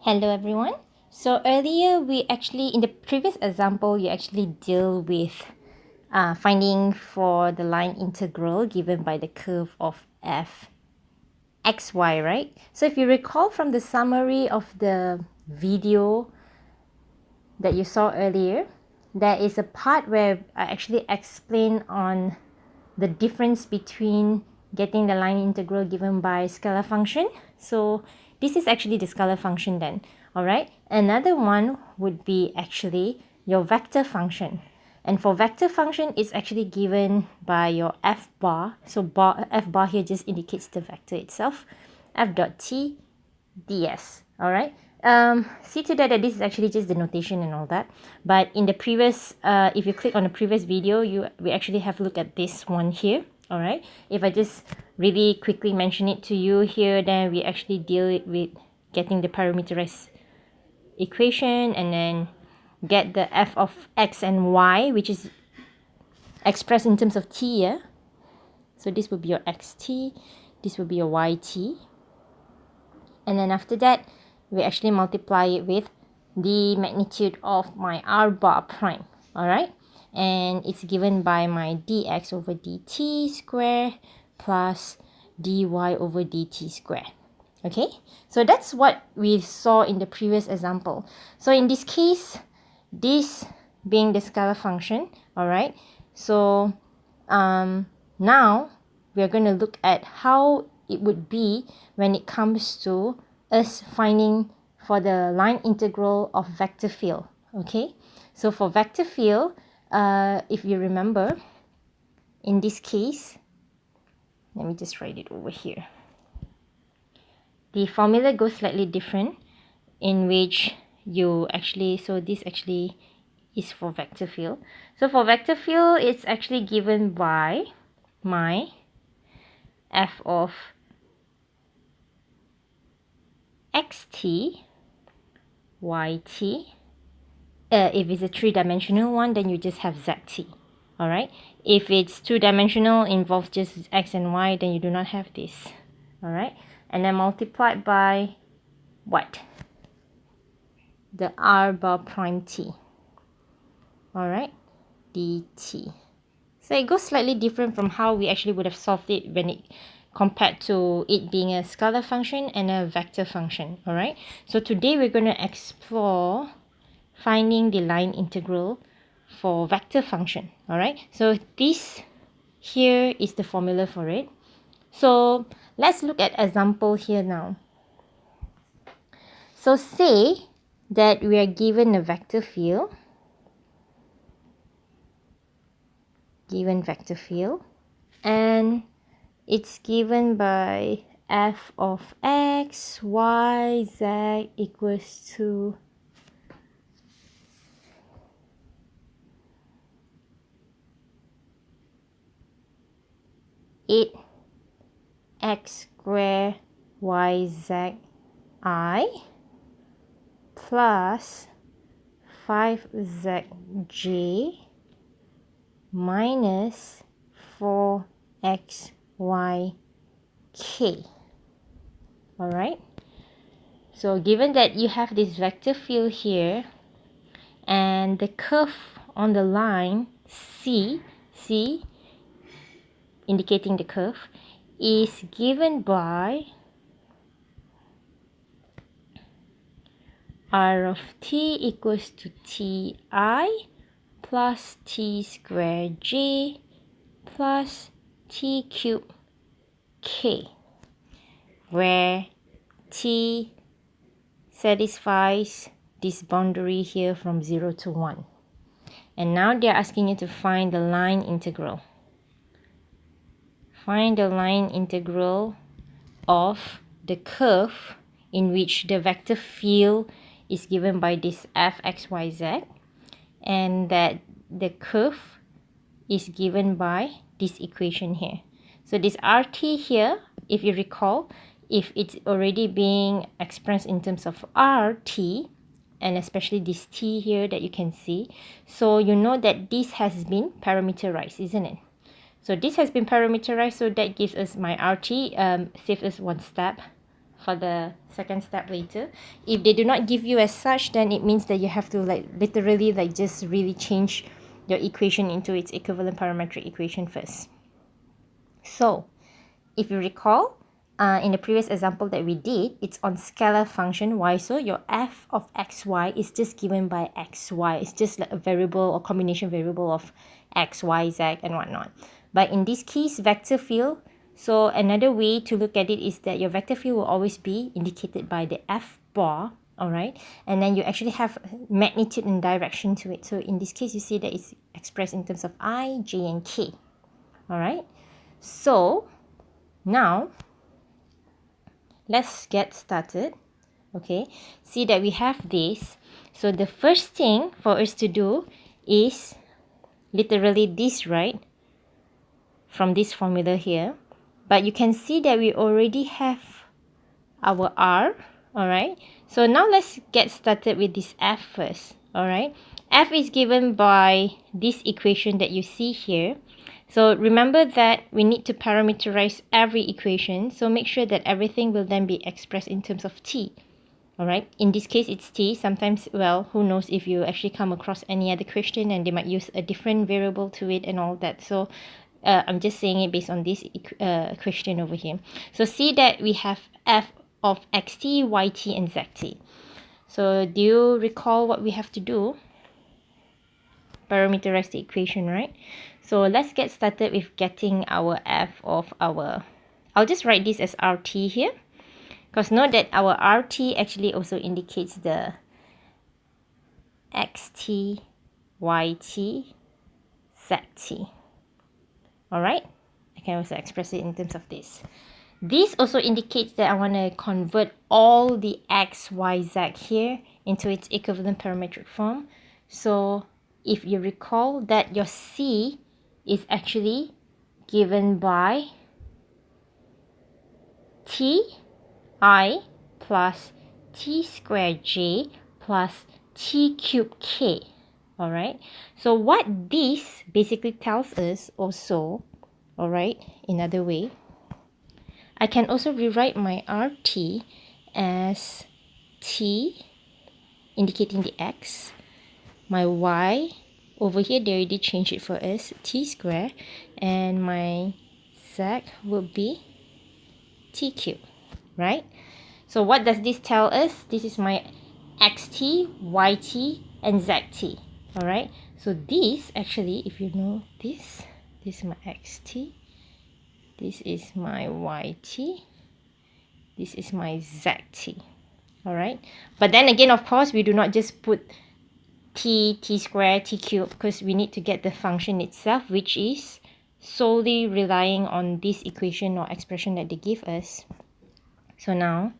Hello everyone. So earlier in the previous example, you actually deal with finding for the line integral given by the curve of f xy, right? So if you recall from the summary of the video that you saw earlier, there is a part where I actually explain on the difference between getting the line integral given by scalar function. So this is actually the scalar function then. All right. Another one would be actually your vector function. And for vector function, it's actually given by your f bar. So f bar here just indicates the vector itself. F dot t ds. All right. See to that this is actually just the notation and all that. But in the previous, if you click on the previous video, we actually have a look at this one here. All right. If I just really quickly mention it to you here, then we actually deal with getting the parameterized equation and then get the f of x and y, which is expressed in terms of t. Yeah. So this will be your xt. This will be your yt. And then after that, we actually multiply it with the magnitude of my r bar prime. All right. And it's given by my dx over dt square plus dy over dt square. Okay. So that's what we saw in the previous example. So in this case, this being the scalar function. All right. So now we are going to look at how it would be when it comes to us finding for the line integral of vector field. Okay, so for vector field, if you remember, in this case, let me just write it over here. The formula goes slightly different, in which you actually, so this actually is for vector field. So for vector field, it's actually given by my f of xt, yt. If it's a three-dimensional one, then you just have zt. All right. If it's two-dimensional, involves just x and y, then you do not have this. All right. And then multiplied by what? The r bar prime t. All right. dt. So it goes slightly different from how we actually would have solved it when it compared to it being a scalar function and a vector function. All right. So today we're going to explore finding the line integral for vector function. All right. So this here is the formula for it. So let's look at example here now. So say that we are given a vector field. Given vector field. And it's given by f of x, y, z equals to 8x squared yz I plus 5zj minus 4xyk. Alright, so given that you have this vector field here and the curve on the line C indicating the curve is given by r of t equals to ti plus t squared j plus t cubed k, where t satisfies this boundary here from 0 to 1. And now they're asking you to find the line integral. Find the line integral of the curve in which the vector field is given by this f, x, y, z, and that the curve is given by this equation here. So this RT here, if you recall, if it's already being expressed in terms of RT, and especially this T here that you can see, so you know that this has been parameterized, isn't it? So this has been parameterized, so that gives us my RT, saves us one step for the second step later. If they do not give you as such, then it means that you have to like literally like just really change your equation into its equivalent parametric equation first. So if you recall, in the previous example that we did, it's on scalar function y, so your f of xy is just given by xy. It's just like a variable or combination variable of x, y, z and whatnot. But in this case, vector field, so another way to look at it is that your vector field will always be indicated by the f bar, alright, and then you actually have magnitude and direction to it. So in this case, you see that it's expressed in terms of I, j and k, alright. So now let's get started. Okay, see that we have this. So the first thing for us to do is literally this, right, from this formula here. But you can see that we already have our r. All right, so now let's get started with this f first. All right, f is given by this equation that you see here. So remember that we need to parameterize every equation, so make sure that everything will then be expressed in terms of t. Alright, in this case it's t. Sometimes, well, who knows if you actually come across any other question and they might use a different variable to it and all that. So I'm just saying it based on this question over here. So see that we have f of xt, yt and zt. So do you recall what we have to do? Parameterize the equation, right? So let's get started with getting our f of our, I'll just write this as rt here, because note that our rt actually also indicates the xt, yt, zt. Alright, I can also express it in terms of this. This also indicates that I want to convert all the x, y, z here into its equivalent parametric form. So if you recall that your c is actually given by t I plus t squared j plus t cubed k. Alright, so what this basically tells us also, alright, another way, I can also rewrite my rt as t indicating the x, my y over here they already changed it for us, t squared, and my z would be t cubed, right? So what does this tell us? This is my xt, yt and zt. Alright, so this actually, if you know this is my xt, this is my yt, this is my zt. Alright, but then again, of course, we do not just put t squared, t cubed, because we need to get the function itself, which is solely relying on this equation or expression that they give us. So now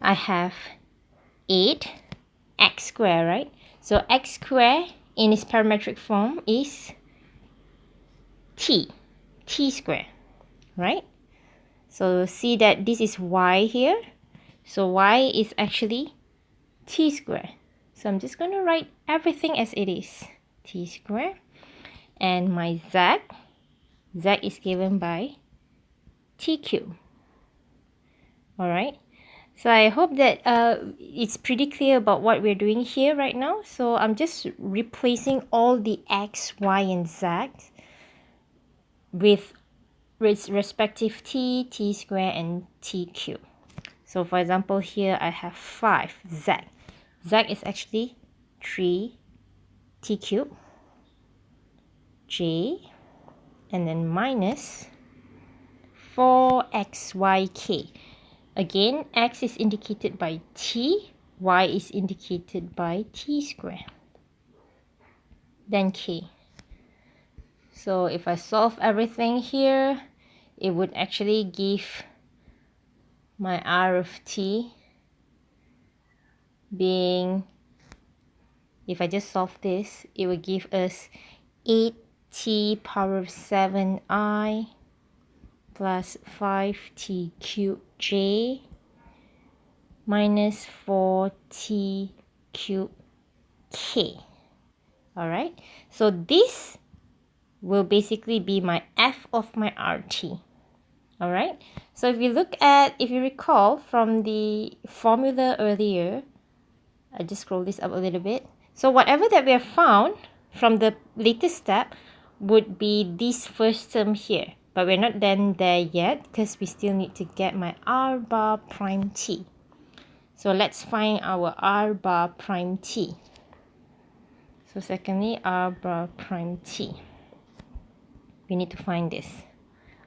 I have 8 x squared, right? So x squared in its parametric form is t squared, right? So see that this is y here. So y is actually t squared. So I'm just going to write everything as it is. T squared. And my z is given by t cubed. Alright. So I hope that it's pretty clear about what we're doing here right now. So I'm just replacing all the x, y, and z with respective t squared, and t cubed. So for example, here I have 5 z. Z is actually 3 t cubed, j, and then minus 4xyk. Again, x is indicated by t, y is indicated by t squared, then k. So if I solve everything here, it would actually give my r of t being, if I just solve this, it will give us 8t power of 7I plus 5t cubed j minus 4t cubed k. Alright, so this will basically be my f of my rt. All right. So if you recall from the formula earlier, I just scroll this up a little bit. So whatever that we have found from the latest step would be this first term here. But we're not then there yet because we still need to get my r bar prime t. So let's find our r bar prime t. So secondly, r bar prime t. We need to find this.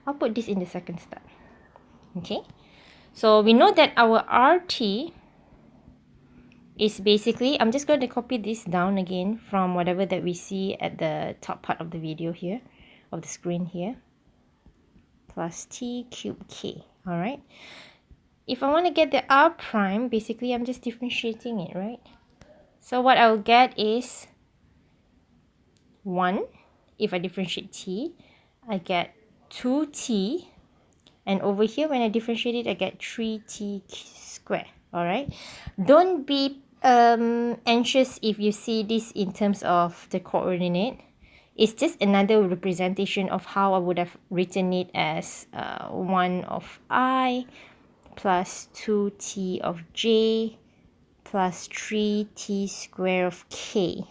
I'll put this in the second step. Okay. So we know that our RT is basically, I'm just going to copy this down again from whatever that we see at the top part of the video here, of the screen here, plus t cubed k. All right. If I want to get the r prime, basically I'm just differentiating it, right? So what I'll get is 1. If I differentiate t, I get 2t. And over here, when I differentiate it, I get 3t squared. All right. Don't be anxious if you see this in terms of the coordinate. It's just another representation of how I would have written it as 1 of I plus 2t of j plus 3t squared of k.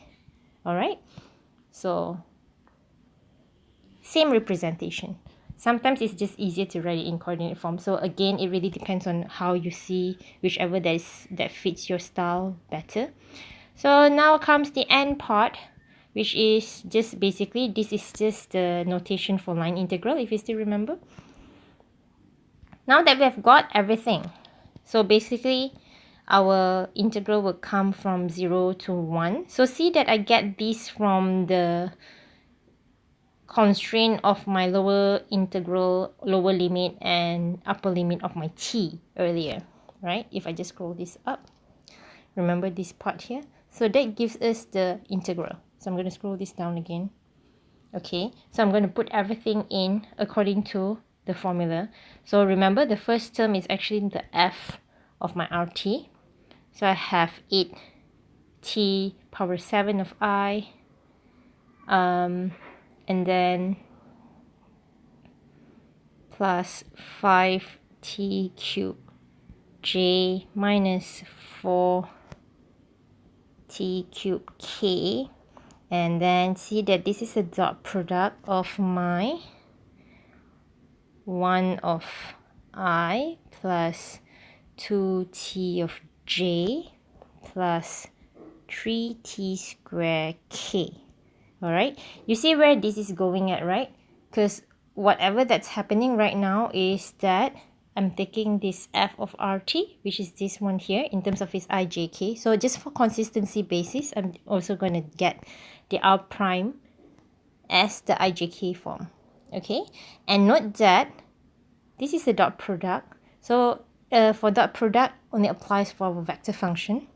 All right. So same representation. Sometimes it's just easier to write it in coordinate form. So again, it really depends on how you see whichever that fits your style better. So now comes the end part, which is just basically, this is just the notation for line integral, if you still remember. Now that we have got everything, so basically our integral will come from 0 to 1. So see that I get this from the constraint of my lower integral, lower limit and upper limit of my t earlier, right? If I just scroll this up, remember this part here? So that gives us the integral. So I'm going to scroll this down again. Okay, so I'm going to put everything in according to the formula. So remember, the first term is actually the f of my RT. So I have 8t power 7 of I, and then plus 5t cubed j minus 4t cubed k, and then see that this is a dot product of my 1 of I plus 2t of j plus 3t squared k. All right, you see where this is going at, right? Because whatever that's happening right now is that I'm taking this f of rt, which is this one here, in terms of its ijk. So just for consistency basis, I'm also going to get the r prime as the ijk form. Okay, and note that this is the dot product. So for dot product only applies for a vector function.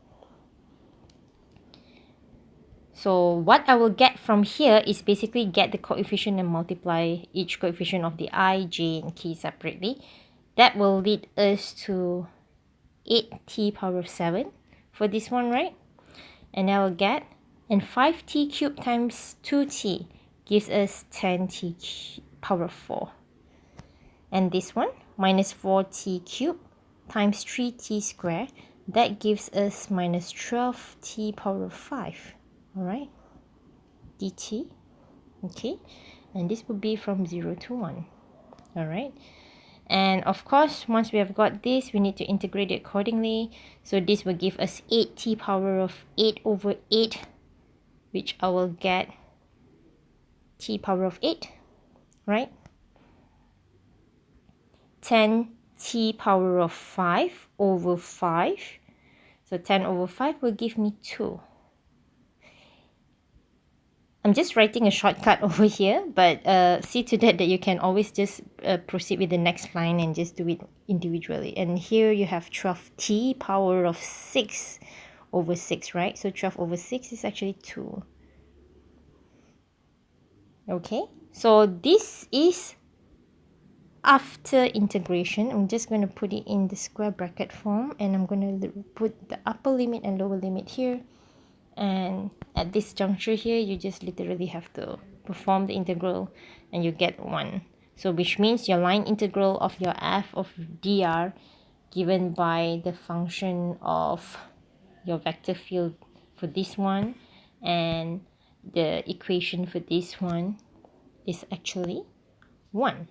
So what I will get from here is basically get the coefficient and multiply each coefficient of the I, j, and k separately. That will lead us to 8t power of 7 for this one, right? And I will get, and 5t cubed times 2t gives us 10t power of 4. And this one, minus 4t cubed times 3t squared, that gives us minus 12t power of 5. All right, dt. Okay, and this would be from 0 to 1. All right, and of course, once we have got this, we need to integrate it accordingly. So this will give us 8t power of 8 over 8, which I will get t power of 8, right? 10t power of 5 over 5. So 10 over 5 will give me 2. I'm just writing a shortcut over here, but see to that you can always just proceed with the next line and just do it individually. And here you have 12t power of 6 over 6, right? So 12 over 6 is actually 2. Okay, so this is after integration. I'm just going to put it in the square bracket form, and I'm going to put the upper limit and lower limit here. And at this juncture here, you just literally have to perform the integral and you get 1. So which means your line integral of your f of dr given by the function of your vector field for this one and the equation for this one is actually 1.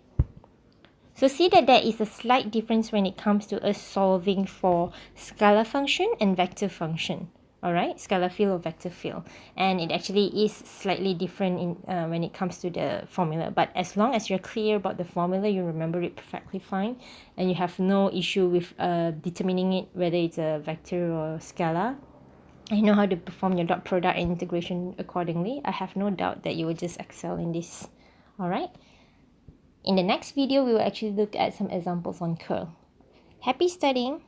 So see that there is a slight difference when it comes to us solving for scalar function and vector function. Alright, scalar field or vector field. And it actually is slightly different in when it comes to the formula. But as long as you're clear about the formula, you remember it perfectly fine. And you have no issue with determining it, whether it's a vector or scalar. I know how to perform your dot product and integration accordingly. I have no doubt that you will just excel in this. Alright. In the next video, we will actually look at some examples on curl. Happy studying!